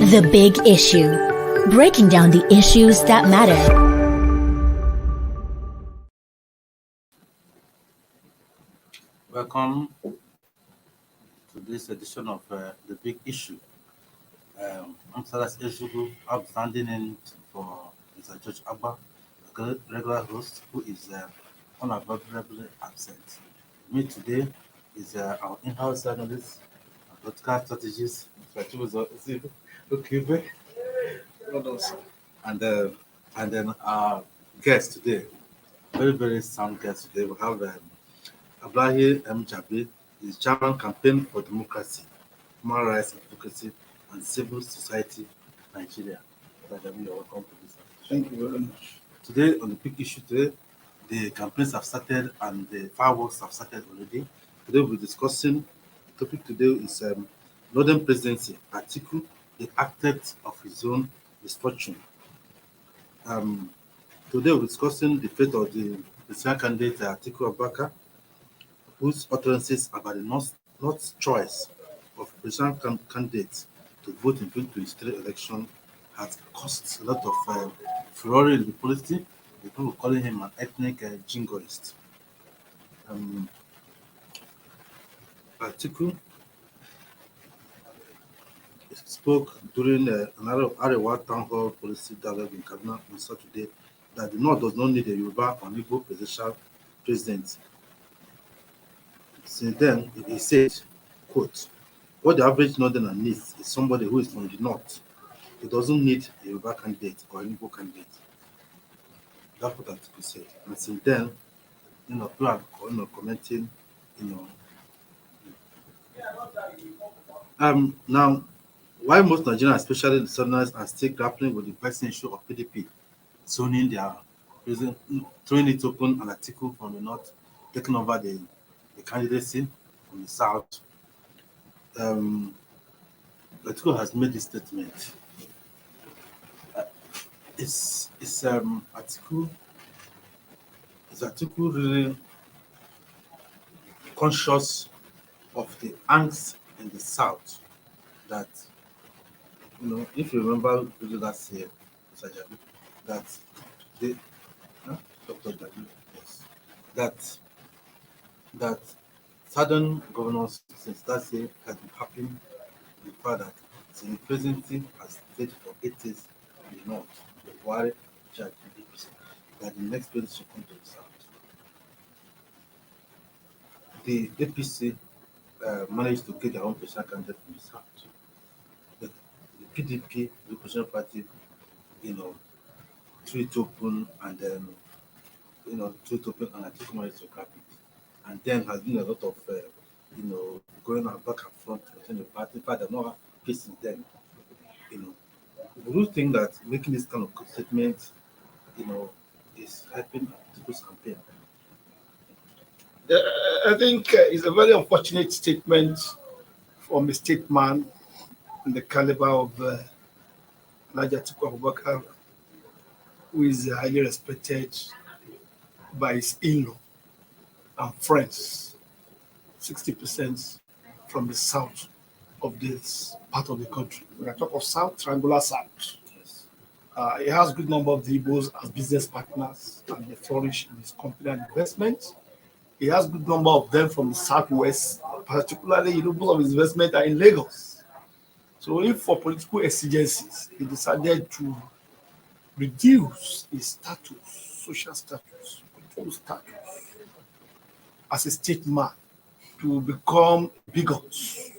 The Big Issue. Breaking down the issues that matter. Welcome to this edition of The Big Issue. I'm Salas Ezugu. I'm standing in for Mr. George Abba, a regular host who is unavoidably absent. Me today is our in-house analyst, broadcast strategist, Mr. Chibuzo Okebe, and then our guest today, very sound guest today. We have Ablahi M. Jabi, is Chairman Campaign for Democracy, Human Rights Advocacy, and Civil Society Nigeria. Jabi, you're welcome to this. Thank you very much. Today, on the big issue today, the campaigns have started and the fireworks have started already. Today, we'll be discussing, the topic today is Northern Presidency, Atiku, the architect of his own misfortune. Today, we're discussing the fate of the presidential candidate Atiku Abubakar, whose utterances about the not choice of presidential candidates to vote in 2023 election has caused a lot of furore in the polity. The people calling him an ethnic jingoist. Atiku spoke during another Arewa town hall policy dialogue in Kaduna on Saturday that the North does not need a Yoruba or Igbo presidential president. Since then, he said, quote, what the average Northerner needs is somebody who is from the North. He doesn't need a Yoruba candidate or an Igbo candidate. That's what Atiku said. And since then, people are commenting, Now, why most Nigerians, especially the Southerners, are still grappling with the vexing issue of PDP, zoning their president, throwing it open, and Atiku from the North taking over the candidacy from the South. Atiku has made this statement. Is Atiku really conscious of the angst in the South that, if you remember last year, Mr. Jabi, that they, Dr. Jabi, yes, that Southern governors since last year have been happy with the fact that the presidency has stayed for 8 years in the North, the Buhari charge that the next president should come to the South. The APC managed to get their own presidential candidate from the South. The PDP, the opposition party, threw it open and then, and Atiku managed to grab it. And then has been a lot of, going on back and front between the party. In fact, there's no peace in them. We do think that making this kind of statement, is helping Atiku's campaign. I think it's a very unfortunate statement from a statesman in the caliber of Atiku Abubakar, who is highly respected by his in-law and friends, 60% from the south of this part of the country. When I talk of South, triangular South. Yes. He has a good number of the Igbos as business partners, and they flourish in his company and investment. He has a good number of them from the Southwest, particularly most of his investment are in Lagos. So if for political exigencies, he decided to reduce his status, social status, political status, as a statesman to become bigots,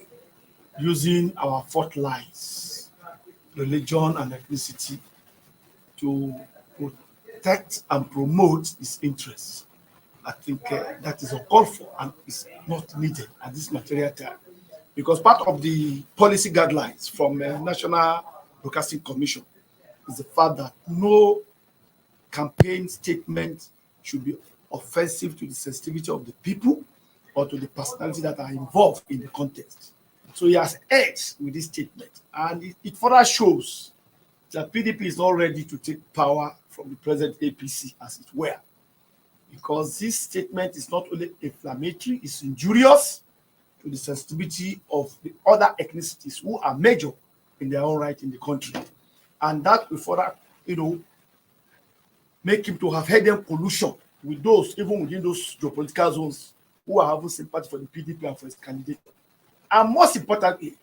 using our fault lines, religion and ethnicity to protect and promote his interests. I think that is uncalled for and is not needed at this material time. Because part of the policy guidelines from National Broadcasting Commission is the fact that no campaign statement should be offensive to the sensitivity of the people or to the personality that are involved in the contest. So he has edged with this statement. And it further shows that PDP is not ready to take power from the present APC, as it were. Because this statement is not only inflammatory, it's injurious to the sensitivity of the other ethnicities who are major in their own right in the country. And that will further, make him to have hidden collusion with those, even within those geopolitical zones, who are having sympathy for the PDP and for its candidate. And most importantly,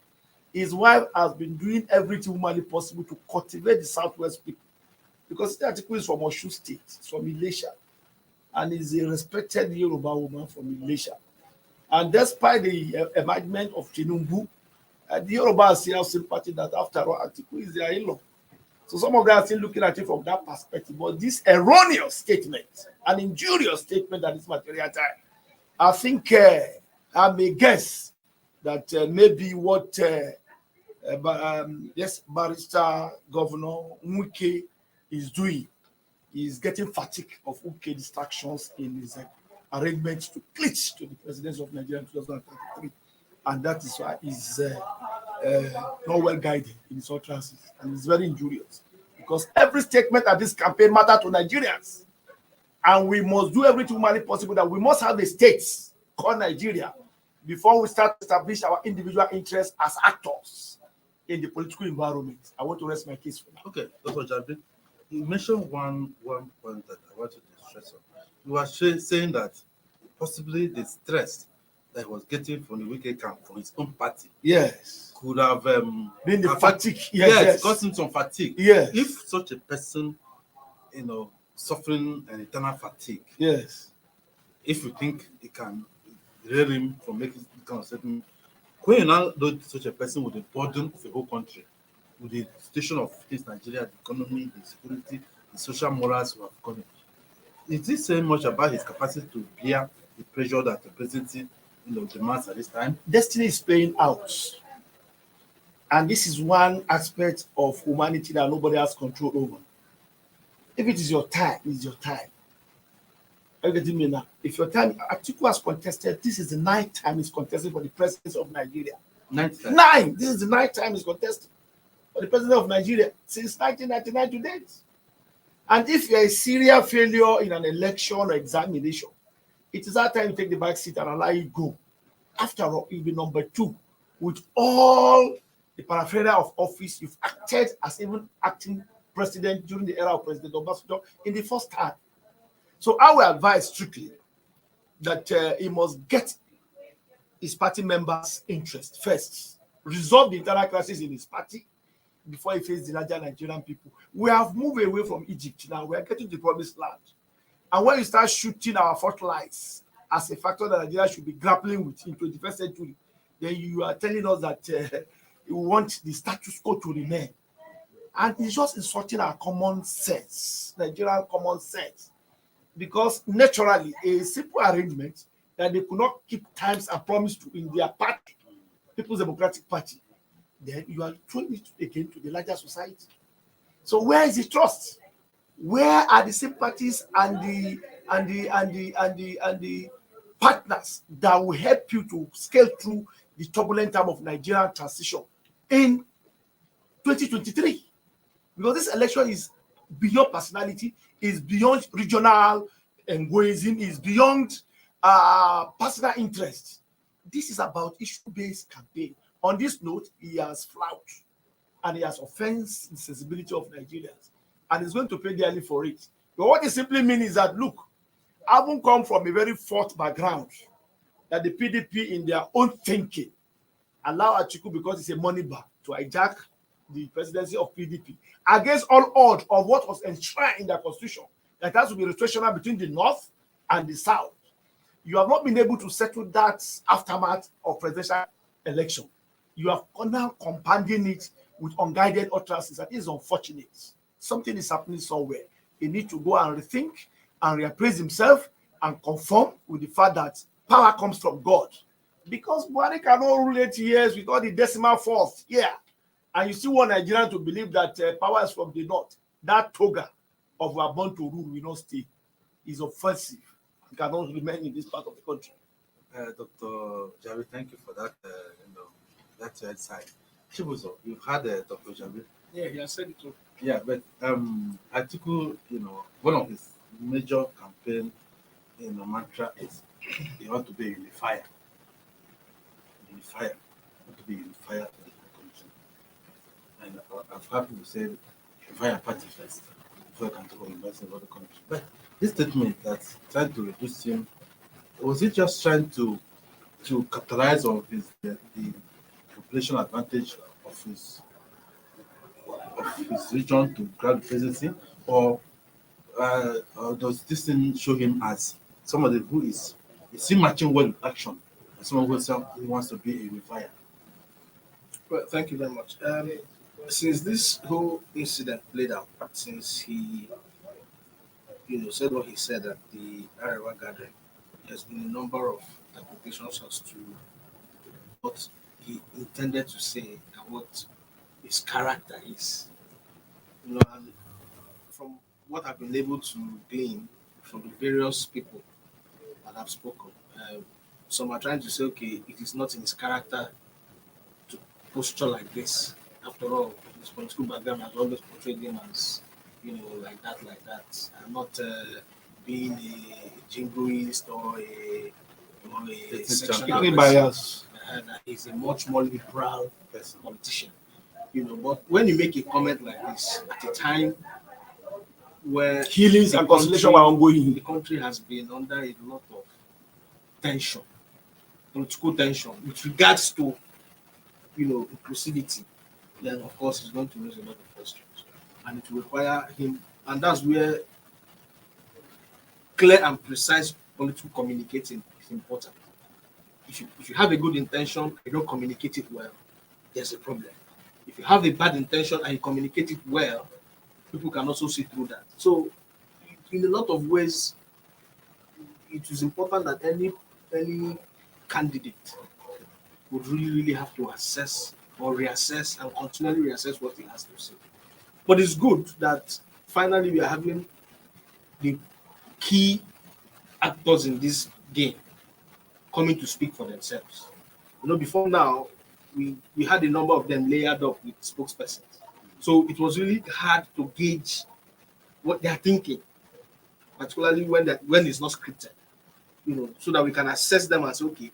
his wife has been doing everything humanly possible to cultivate the Southwest people. Because the article is from Osun State, it's from Ilesha, and is a respected Yoruba woman from Ilesha. And despite the emergence of Tinubu, the Yoruba still have sympathy that after all, Atiku is their in-law. So some of them are still looking at it from that perspective. But this erroneous statement, an injurious statement at this material time, I think I may guess that maybe what Barrister Governor Nwike is doing is getting fatigue of Nwike distractions in his arrangements to clinch to the presidency of Nigeria in 2033. And that is why he's not well guided in his utterances, and it's very injurious. Because every statement at this campaign matters to Nigerians. And we must do everything humanly possible that we must have a state called Nigeria before we start to establish our individual interests as actors in the political environment. I want to rest my case for now. Okay, Dr. Jabi, you mentioned one point that I want to stress on. You were saying that possibly the stress that he was getting from the wicked camp from his own party, yes, could have been the fatigue. Yes, causing some fatigue. Yes. If such a person, suffering an internal fatigue, yes, if you think it can derail him from making this kind of statement, when you now load such a person with the burden of the whole country, with the situation of this Nigeria, the economy, the security, the social morals we have gone, is this saying much about his capacity to bear the pressure that the presidency demands at this time? Destiny is playing out. And this is one aspect of humanity that nobody has control over. If it is your time, it's your time. Are you getting me now? If your time, Atiku has contested, this is the 9th time he's contesting for the presidency of Nigeria. 9th time? 9! This is the 9th time he's contesting for the president of Nigeria since 1999 to date. And if you're a serial failure in an election or examination, it is that time you take the back seat and allow it go. After all, you'll be number 2. With all the paraphernalia of office, you've acted as even acting president during the era of President Obasanjo in the first time. So I will advise strictly that he must get his party members' interest first, resolve the internal crisis in his party before he faces the larger Nigerian people. We have moved away from Egypt now. We are getting to the promised land. And when you start shooting our fortlines as a factor that Nigeria should be grappling with in 21st century, then you are telling us that you want the status quo to remain. And it's just insulting our common sense, Nigerian common sense. Because naturally, a simple arrangement that they could not keep times and promise to in their party, People's Democratic Party, then you are throwing it again to the larger society. So where is the trust? Where are the sympathies and the partners that will help you to scale through the turbulent time of Nigerian transition in 2023? Because this election is beyond personality, is beyond regional egoism, is beyond personal interest. This is about issue-based campaign. On this note, he has flouted and he has offended the sensibility of Nigerians, and he's going to pay dearly for it. But what it simply means is that, look, I haven't come from a very fought background that the PDP in their own thinking allow Atiku, because it's a money bag, to hijack the presidency of PDP against all odds of what was enshrined in the constitution, that has to be rotational between the north and the south. You have not been able to settle that aftermath of presidential election. You have now compounding it with unguided utterances. That is unfortunate. Something is happening somewhere. He needs to go and rethink and reappraise himself and conform with the fact that power comes from God. Because Buhari cannot rule 8 years with all the decimal force here. And you still want Nigerians to believe that power is from the north. That toga of we are born to rule will not stay. Is offensive. It cannot remain in this part of the country. Dr. Javi, thank you for that. That's your insight. Chibuzo, you've had Dr. Javi. Yeah, he has said it too. Yeah, but Atiku, one of his major campaign, mantra is you want to be in the fire. In the fire. You want to be in the fire of the country. And I've heard people say, fire party first, before you can talk about investing in other countries. But this statement that trying to reduce him, was it just trying to capitalize on the population advantage of his region to grab the presidency, or does this thing show him as somebody who is he matching well with action, someone who wants to be a unifier? Well, thank you very much. Since this whole incident played out, since he, said what he said at the Arewa gathering, there's been a number of interpretations as to what he intended to say and what his character is. And from what I've been able to glean from the various people that I've spoken, some are trying to say, okay, it is not in his character to posture like this. After all, his political background has always portrayed him as, like that, and not being a jingoist or a sectional bias. that he's a much more liberal politician. But when you make a comment like this at a time where Healings and conciliation were ongoing, the country has been under a lot of tension, political tension, with regards to inclusivity, then of course he's going to raise a lot of questions, and it will require him, and that's where clear and precise political communicating is important. If you have a good intention and you don't communicate it well, there's a problem. If you have a bad intention and you communicate it well, people can also see through that. So, in a lot of ways, it is important that any candidate would really have to assess or reassess and continually reassess what he has to say. But it's good that finally we are having the key actors in this game coming to speak for themselves. Before now, we had a number of them layered up with spokespersons. So it was really hard to gauge what they are thinking, particularly when it's not scripted, so that we can assess them and say, okay,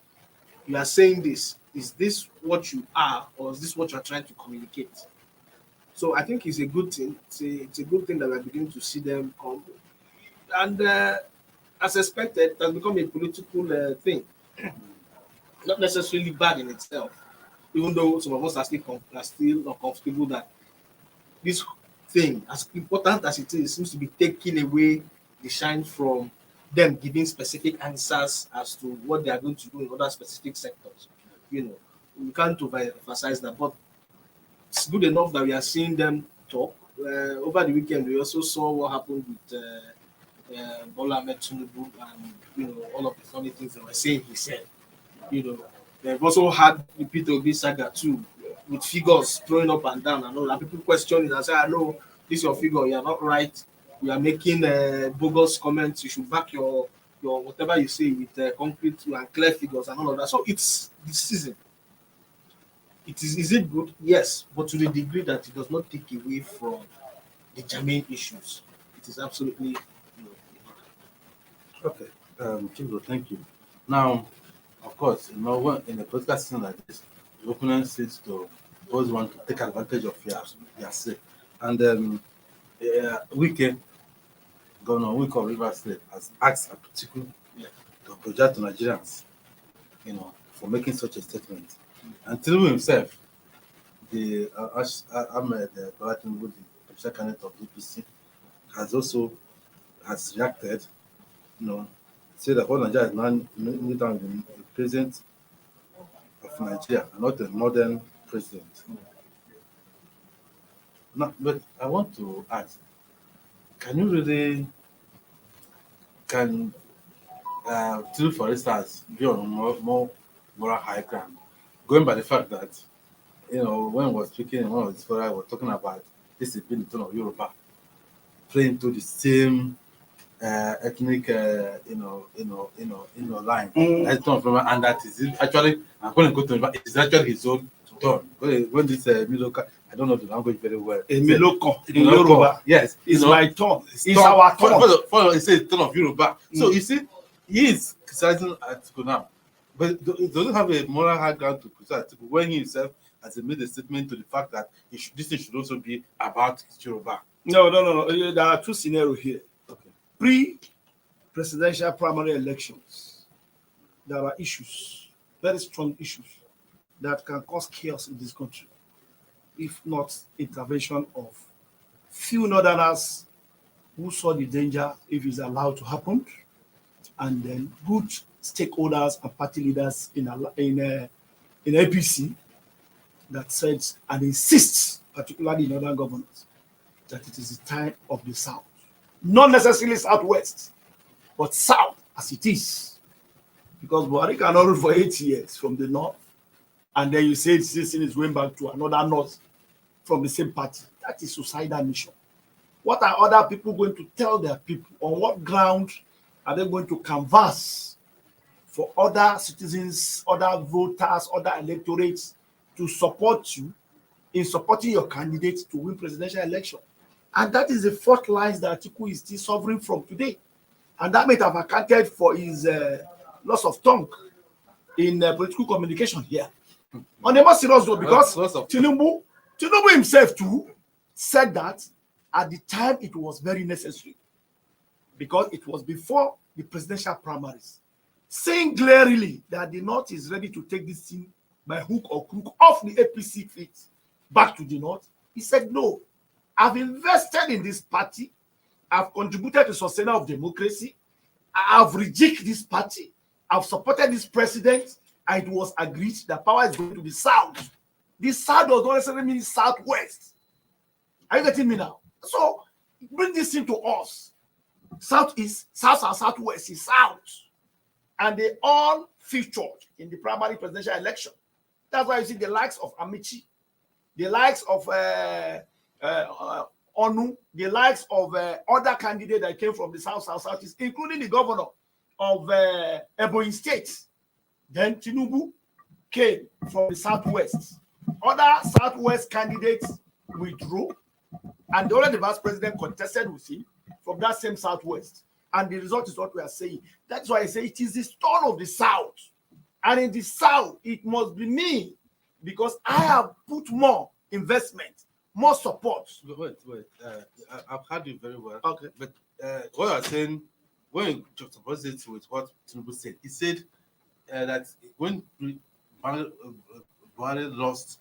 you are saying this. Is this what you are, or is this what you are trying to communicate? So I think it's a good thing. It's a good thing that we're beginning to see them come. And as expected, it has become a political thing. Not necessarily bad in itself, even though some of us are still not comfortable that this thing, as important as it is, seems to be taking away the shine from them giving specific answers as to what they are going to do in other specific sectors. We can't overemphasize that, but it's good enough that we are seeing them talk. Over the weekend, we also saw what happened with Bola Ahmed Tinubu and all of the funny things they were saying. He said, they've also had the Peter Obi saga too, with figures throwing up and down and all that. People question it and say, "I know this is your figure. You are not right. You are making bogus comments. You should back your whatever you say with concrete and clear figures and all of that." So it's the season. Is it good? Yes, but to the degree that it does not take away from the germane issues, it is absolutely Okay, Chigo, thank you. Now, of course, when in a political season like this, the opponent seems to always want to take advantage of your sake. And Wike, Governor Wike of Rivers State, has asked Atiku to apologize to Nigerians, for making such a statement. And Tinubu himself, the Ahmed Bola Tinubu, the official candidate of DPC, has reacted, say that what Nigeria is now need the president of Nigeria, and not a modern president. Now, but I want to ask, can Tinubu, for instance, be on more moral high ground, going by the fact that when we were speaking in one of his forums, we were talking about this has been the tone of Yoruba, playing to the same ethnic, line. That's tone from, and that is actually, I'm going to go to it's actually his own tone. When this Miloko, I don't know the language very well. Miloko in Yoruba, yes, it's my tone. It's our tone. It says tone of Yoruba. So you see, he is criticizing Atiku now, but he doesn't have a moral high ground to criticize Atiku when he himself as he made a statement to the fact that this thing should also be about Yoruba. No. There are two scenarios here. Okay. Pre-presidential primary elections, there are issues, very strong issues, that can cause chaos in this country, if not intervention of few northerners who saw the danger if it's allowed to happen, and then good stakeholders and party leaders in APC that said and insists, particularly in northern governors, that it is the time of the South. Not necessarily Southwest, but South as it is. Because Buhari cannot rule for 8 years from the North, and then you say this thing is going back to another North from the same party. That is suicidal mission. What are other people going to tell their people? On what ground are they going to canvass for other citizens, other voters, other electorates to support you in supporting your candidate to win presidential election? And that is the fourth line that Atiku is still suffering from today. And that may have accounted for his loss of tongue in political communication here. On a more serious note, because Tinubu himself too said that at the time it was very necessary, because it was before the presidential primaries, saying clearly that the North is ready to take this thing by hook or crook off the APC feet back to the North. He said, no, I've invested in this party, I've contributed to sustainment of democracy, I've rejected this party, I've supported this president, and it was agreed that power is going to the South. The South does not necessarily mean Southwest. Are you getting me now? So bring this into us. South is South and Southwest is South. And they all featured in the primary presidential election. That's why you see the likes of Amici, the likes of Onu, the likes of other candidates that came from the Southeast, including the governor of Ebonyi State. Then Tinubu came from the Southwest. Other Southwest candidates withdrew, and the only vice president contested with him from that same Southwest. And the result is what we are saying. That's why I say it is the stone of the South. And in the South, it must be me, because I have put more investment, more support. Wait. I've heard you very well. Okay. But what you're saying, when you juxtapose it with what Tinubu said, he said that when Buhari lost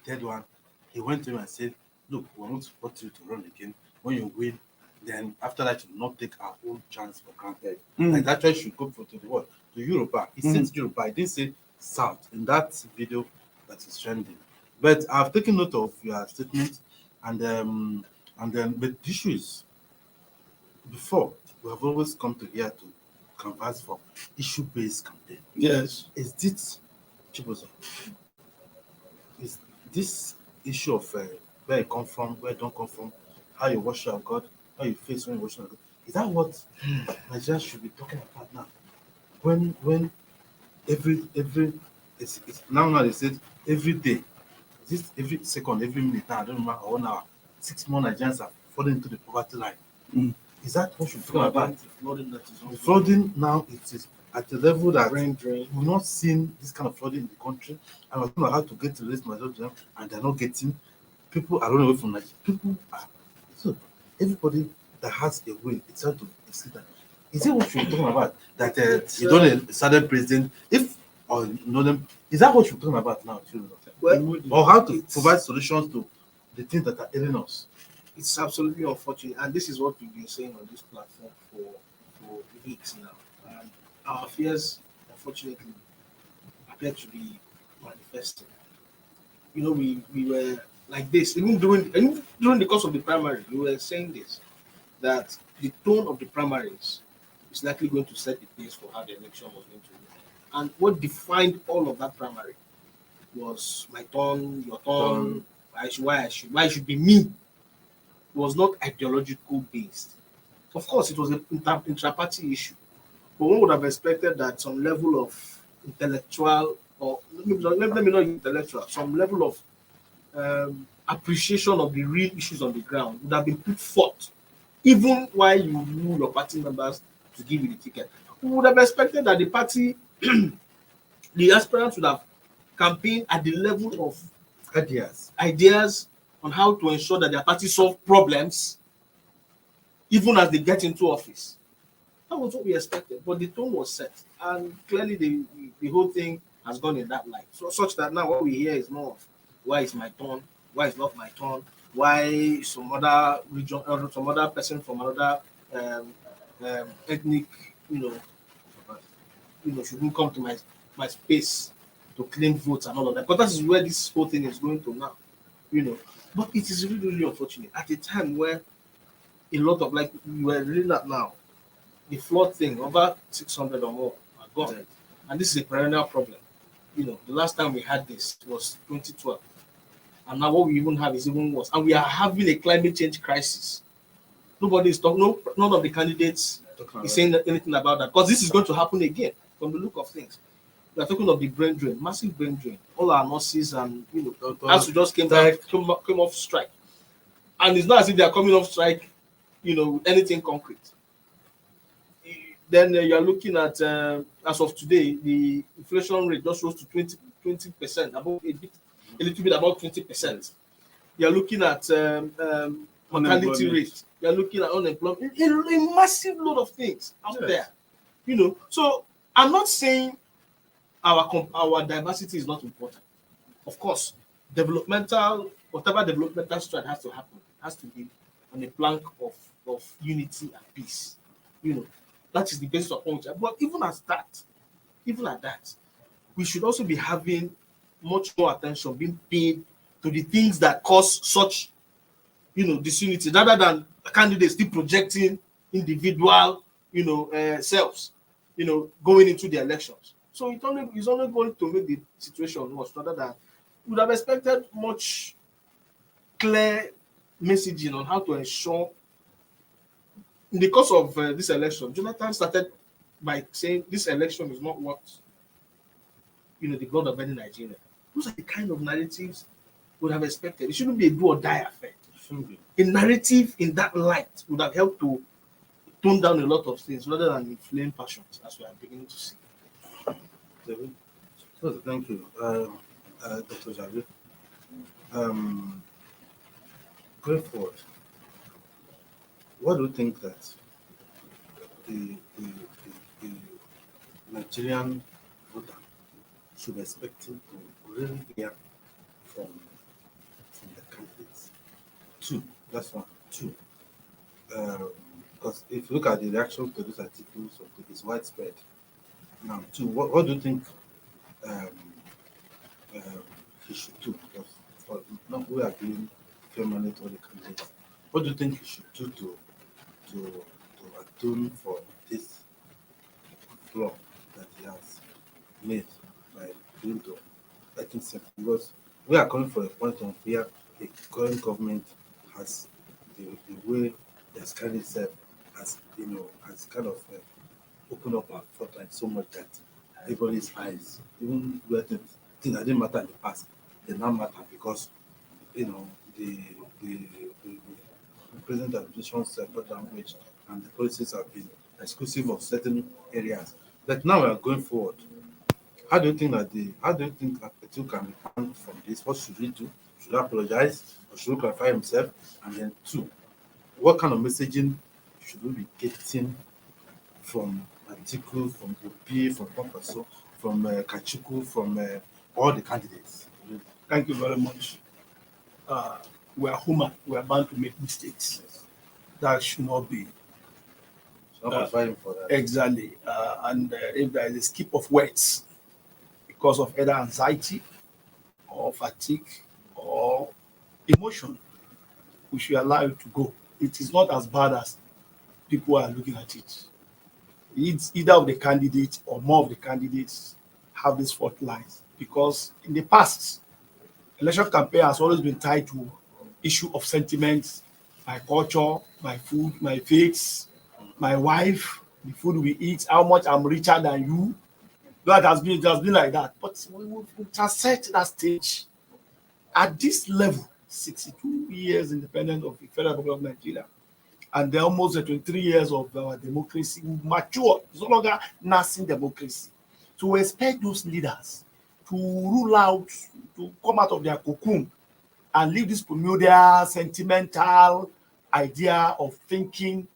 the third one, he went to him and said, look, we want to support you to run again. When you win, then after that, you will not take our own chance for granted. And that's why should go for to the world, to Yoruba. He said Yoruba, he didn't say South in that video that is trending. But I've taken note of your statement, and then but the issue is, before we have always come to here to canvass for issue-based campaign. Yes. Is this Chibozo? Is this issue of where you come from, where you don't come from, how you worship your God, how you face when you worship your God? Is that what Nigerians should be talking about now? When every it's now they said every day, this every second, every minute now, I don't remember 1 hour, 6 more Nigerians are falling into the poverty line. Is that what you're talking about? The flooding now, it is at the level that we've not seen this kind of flooding in the country, and I don't know how to get to this majority, and they're not getting. People are running away from Nigeria. People are, so everybody that has a will, it's hard to see that. Is it what you're talking about? That you don't a certain president, if or you know them, is that what you're talking about now? Well, or how to provide solutions to the things that are ailing us? It's absolutely unfortunate, and this is what we've been saying on this platform for weeks now. And our fears, unfortunately, appear to be manifesting. You know, we were like this, even during the course of the primary, we were saying this, that the tone of the primaries is likely going to set the pace for how the election was going to be. And what defined all of that primary was my turn, your turn, why it should be me. It was not ideological based. Of course, it was an intra-party issue, but one would have expected that some level of intellectual, or let me not intellectual, some level of appreciation of the real issues on the ground would have been put forth, even while you knew your party members to give you the ticket. We would have expected that the party, the aspirants would have campaigned at the level of ideas on how to ensure that their party solve problems even as they get into office. That was what we expected, but the tone was set, and clearly the whole thing has gone in that light. So such that now what we hear is more of why is my turn, why is not my turn, why some other region or some other person from another ethnic, shouldn't come to my space to claim votes and all of that. But that is where this whole thing is going to now, But it is really, really unfortunate at a time where a lot of, like you were reading that now, the flood thing, over 600 or more are gone. Right. And this is a perennial problem. The last time we had this was 2012. And now what we even have is even worse. And we are having a climate change crisis. Nobody is talking, none of the candidates is saying anything about that. Because this is going to happen again from the look of things. We are talking of the brain drain, massive brain drain. All our nurses and as we just came off strike. And it's not as if they are coming off strike, with anything concrete. Then you are looking at, as of today, the inflation rate just rose to 20%, about a little bit about 20%. You are looking at mortality rate. You are looking at unemployment. A massive load of things out there. So I'm not saying our diversity is not important. Of course, whatever developmental stride has to happen, has to be on a plank of unity and peace. That is the basis of which. But even at that, we should also be having much more attention being paid to the things that cause such, disunity, rather than candidates still projecting individual, selves, going into the elections. So it's only going to make the situation worse, rather than we would have expected much clear messaging on how to ensure. In the course of this election, Jonathan started by saying this election is not what the blood of any Nigerian. Those are the kind of narratives we would have expected. It shouldn't be a do or die affair. A narrative in that light would have helped to tone down a lot of things rather than inflame passions, as we are beginning to see. So thank you, Dr. Javid. Going forward, what do you think that the Nigerian voter should expect to really hear from the candidates? Two, that's one. Two, because if you look at the reaction to these articles, it's widespread. Now, two, what do you think he should do? Because now we are doing permanent all the candidates. What do you think he should do to atone for this flaw that he has made by doing to ethnic sector? Because we are coming from a point of where the current government has the way it has carried itself has kind of opened up our front so much that everybody's eyes, even where things that didn't matter in the past, they now matter because the present administration's language and the policies have been exclusive of certain areas. But now we are going forward. How do you think that Atiku can be banned from this? What should he do? Should he apologize or should he clarify himself? And then two, what kind of messaging should we be getting from Atiku, from Obi, from Kwankwaso, from Kachuku, from all the candidates? Thank you very much. We are human. We are bound to make mistakes. Yes. That should not be. Should not qualify him for that. Exactly. And if there is a skip of words because of either anxiety or fatigue or emotion, we should allow it to go. It is not as bad as people are looking at it. It's either of the candidates or more of the candidates have these fault lines, because in the past, election campaign has always been tied to issue of sentiments, my culture, my food, my faith, my wife, the food we eat, how much I'm richer than you. It has been like that. But we transcend that stage. At this level, 62 years independent of the Federal Republic of Nigeria, and then almost 23 years of our democracy, we mature. It's no longer nascent democracy. So we expect those leaders to rule out, to come out of their cocoon and leave this primordial, sentimental idea of thinking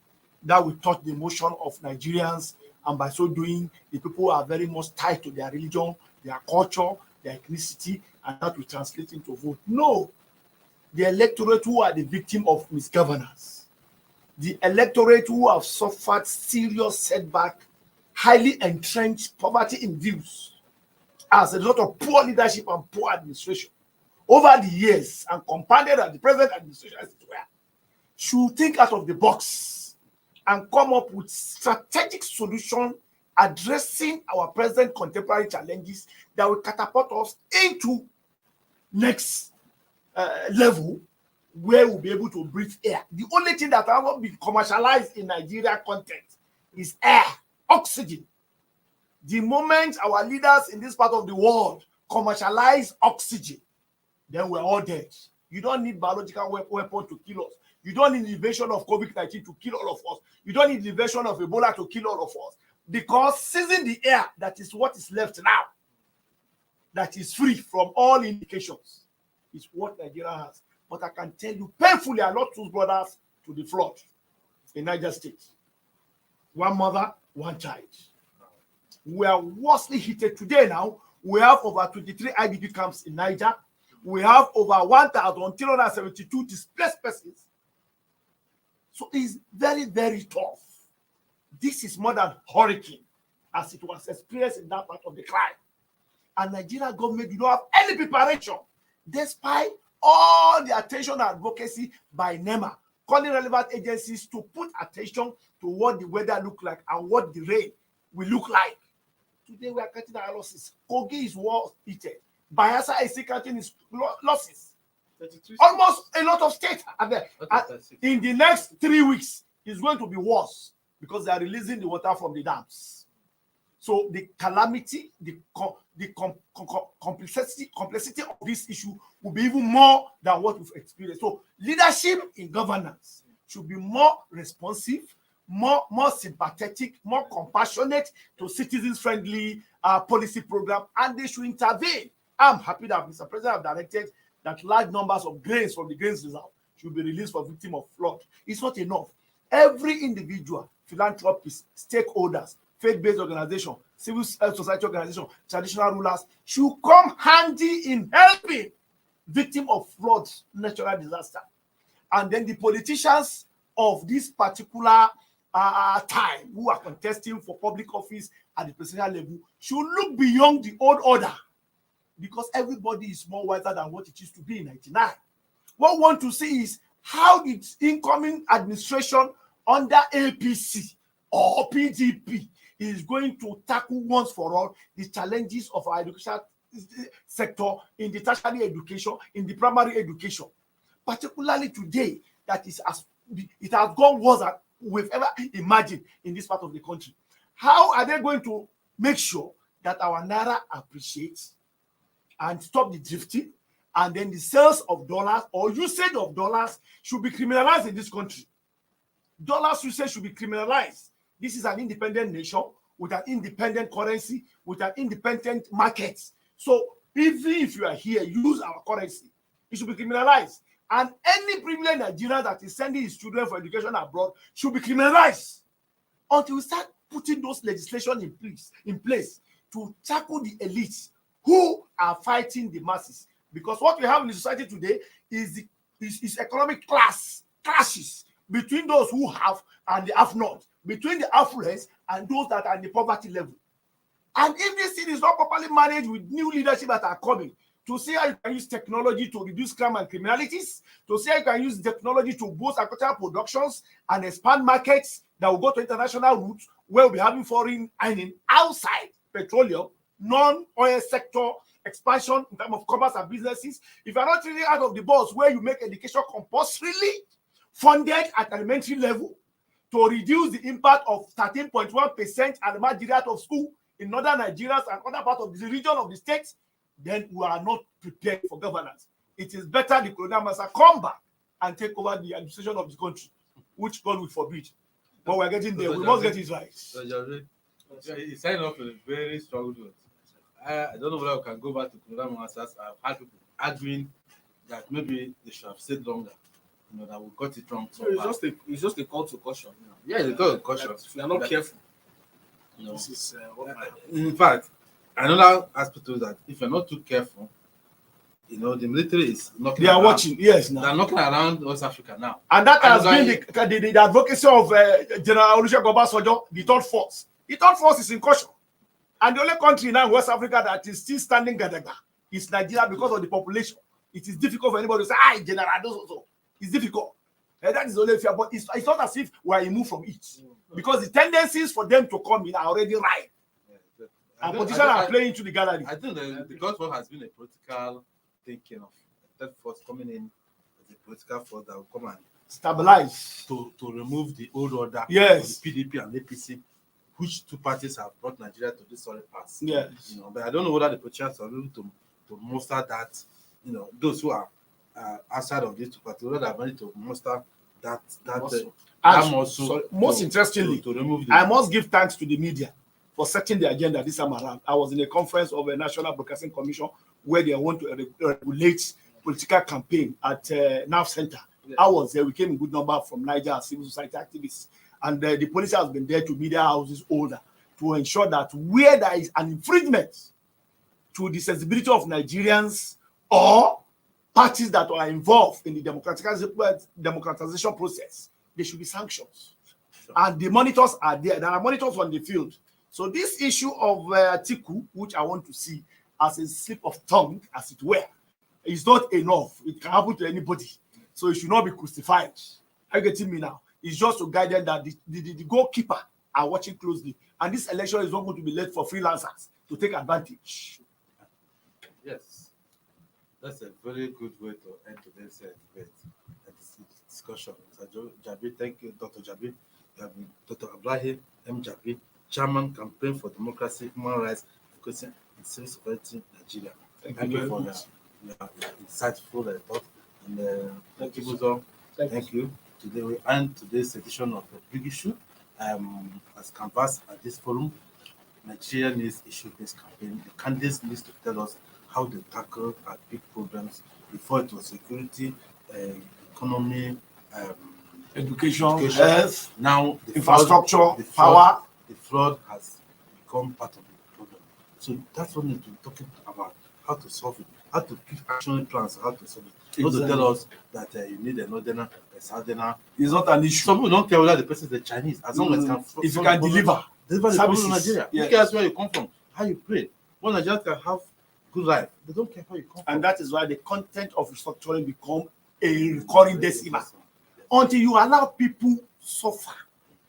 that will touch the emotion of Nigerians, and by so doing, the people are very much tied to their religion, their culture, their ethnicity, and that will translate into vote. No, the electorate who are the victim of misgovernance, the electorate who have suffered serious setback, highly entrenched poverty in views as a result of poor leadership and poor administration over the years, and compounded at the present administration as it were, should think out of the box and come up with strategic solution addressing our present contemporary challenges that will catapult us into next level where we'll be able to breathe air. The only thing that has not been commercialized in Nigeria content is air, oxygen. The moment our leaders in this part of the world commercialize oxygen, then we're all dead. You don't need biological weapon to kill us. You don't need the invasion of COVID-19 to kill all of us. You don't need the invasion of Ebola to kill all of us. Because seizing the air, that is what is left now, that is free from all indications, is what Nigeria has. But I can tell you painfully, I lost two brothers to the flood in Niger State. One mother, one child. We are worstly hit today now. We have over 23 IDP camps in Niger. We have over 1,372 displaced persons. So it's very, very tough. This is more than hurricane, as it was experienced in that part of the climate. And Nigeria government did not have any preparation, despite all the attention and advocacy by NEMA, calling relevant agencies to put attention to what the weather look like and what the rain will look like. Today we are cutting our losses. Kogi is worst eaten. Bayelsa is still cutting its losses. Almost a lot of states are there. In the next 3 weeks, it's going to be worse because they are releasing the water from the dams. So the calamity, the complexity of this issue will be even more than what we've experienced. So leadership in governance should be more responsive, more sympathetic, more compassionate to citizens-friendly policy program, and they should intervene. I'm happy that Mr. President have directed that large numbers of grains from the grains reserve should be released for victims of flood. It's not enough. Every individual, philanthropists, stakeholders, faith-based organization, civil society organization, traditional rulers should come handy in helping victims of floods, natural disaster. And then the politicians of this particular time who are contesting for public office at the presidential level should look beyond the old order, because everybody is more wiser than what it used to be in 1999. What we want to see is how the incoming administration under APC or PDP is going to tackle once for all the challenges of our education sector, in the tertiary education, in the primary education, particularly today that is as it has gone worse than we've ever imagined in this part of the country. How are they going to make sure that our naira appreciates and stop the drifting, and then the sales of dollars or usage of dollars should be criminalized in this country? Dollars usage should be criminalized. This is an independent nation with an independent currency, with an independent market. So even if you are here, use our currency, it should be criminalized. And any privileged Nigerian that is sending his children for education abroad should be criminalized until we start putting those legislation in place to tackle the elites who are fighting the masses. Because what we have in the society today is economic clashes between those who have and the have not, between the affluents and those that are in the poverty level. And if this thing is not properly managed with new leadership that are coming, to see how you can use technology to reduce crime and criminalities, to see how you can use technology to boost agricultural productions and expand markets that will go to international routes where we'll be having foreign earning outside petroleum, non-oil sector expansion in terms of commerce and businesses. If you're not really out of the box where you make education compulsorily funded at elementary level to reduce the impact of 13.1% Almajiri out of school in northern Nigeria and other parts of the region of the state, then we are not prepared for governance. It is better the colonial master come back and take over the administration of the country, which God will forbid. But we're getting there. We must get it right. So you signed off with a very strong note. I don't know whether we can go back to Kaduna Masters. I've had people arguing that maybe they should have stayed longer. That we got it wrong. So it's just a call to caution. Yeah, it's a call to caution. If you are not careful, this is what in fact, another aspect is that if you're not too careful, the military is knocking They are around. watching, yes, now. They're knocking around West Africa now. And that has been the advocacy of General Olusegun Obasanjo, the third force. The third force is in caution. And the only country now in West Africa that is still standing gadaga is Nigeria because of the population. It is difficult for anybody to say, General, so. It's difficult. And that is the only fear. But it's not as if we are removed from it. Because the tendencies for them to come in are already right. And politicians are playing into the gallery. I think the Gulf War has been a political thinking of that force coming in as a political force that will come and stabilize to remove the old order yes. of the PDP and APC, which two parties have brought Nigeria to this sorry pass. Yes. But I don't know whether the politicians are able to muster that, those who are outside of these two parties, whether they are ready to muster that muscle. Most interestingly, to remove I must give thanks to the media for setting the agenda this time around. I was in a conference of a National Broadcasting Commission where they want to regulate political campaign at NAF Center. Yeah. I was there. We came in good number from Niger and civil society activists. And the police has been there to media houses older to ensure that where there is an infringement to the sensibility of Nigerians or parties that are involved in the democratization process, there should be sanctions. Sure. And the monitors are there. There are monitors on the field. So this issue of Atiku, which I want to see as a slip of tongue, as it were, is not enough. It can happen to anybody. So it should not be crucified. Are you getting me now? It's just to guide them that the goalkeeper are watching closely. And this election is not going to be left for freelancers to take advantage. Yes. That's a very good way to end today's debate and discussion. Mr. Jabi, thank you, Dr. Jabi. Dr. Ibrahim M. Jabi, Chairman, Campaign for Democracy, Human Rights, Education, and Civil Society, Nigeria. Thank you for your insightful thought. And thank you. Today we end today's edition of the Big Issue. As canvassed at this forum, Nigeria needs issue-based campaign. The candidates need to tell us how they tackle our big problems. Before it was security, economy, education, health, now the infrastructure, power. The flood has become part of the problem. So that's what we need to be talking about, how to solve it, how to give action plans, how to solve it. Not to tell us that you need a northerner, a southerner. It's not an issue. Some people don't care whether the person is a Chinese, as long as if you can deliver the problem in Nigeria. Yes. Who cares where you come from, how you pray? When Nigerians can have good life, they don't care how you come from. And that is why the content of restructuring become a recurring decimal. Until you allow people suffer,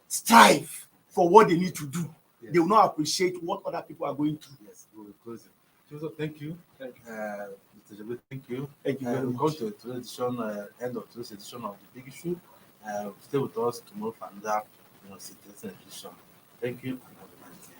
strive for what they need to do, they will not appreciate what other people are going through. Yes, we will close it. So thank you. Thank you. Mr. Jabi, thank you. Thank you very much. We'll go to today's edition, end of today's edition of the Big Issue. Stay with us tomorrow for another edition. Thank you and have a nice day.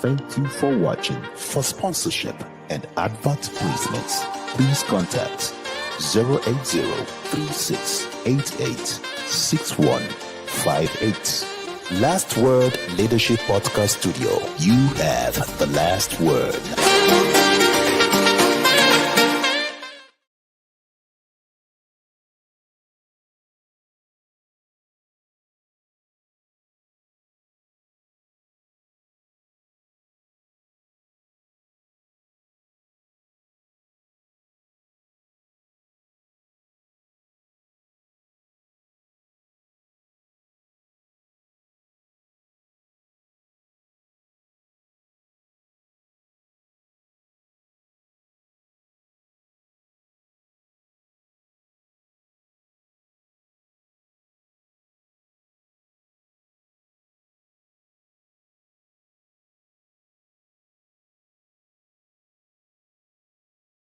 Thank you for watching. For sponsorship and advert placements, please contact 080-3688-6158. Last Word Leadership Podcast Studio. You have the last word.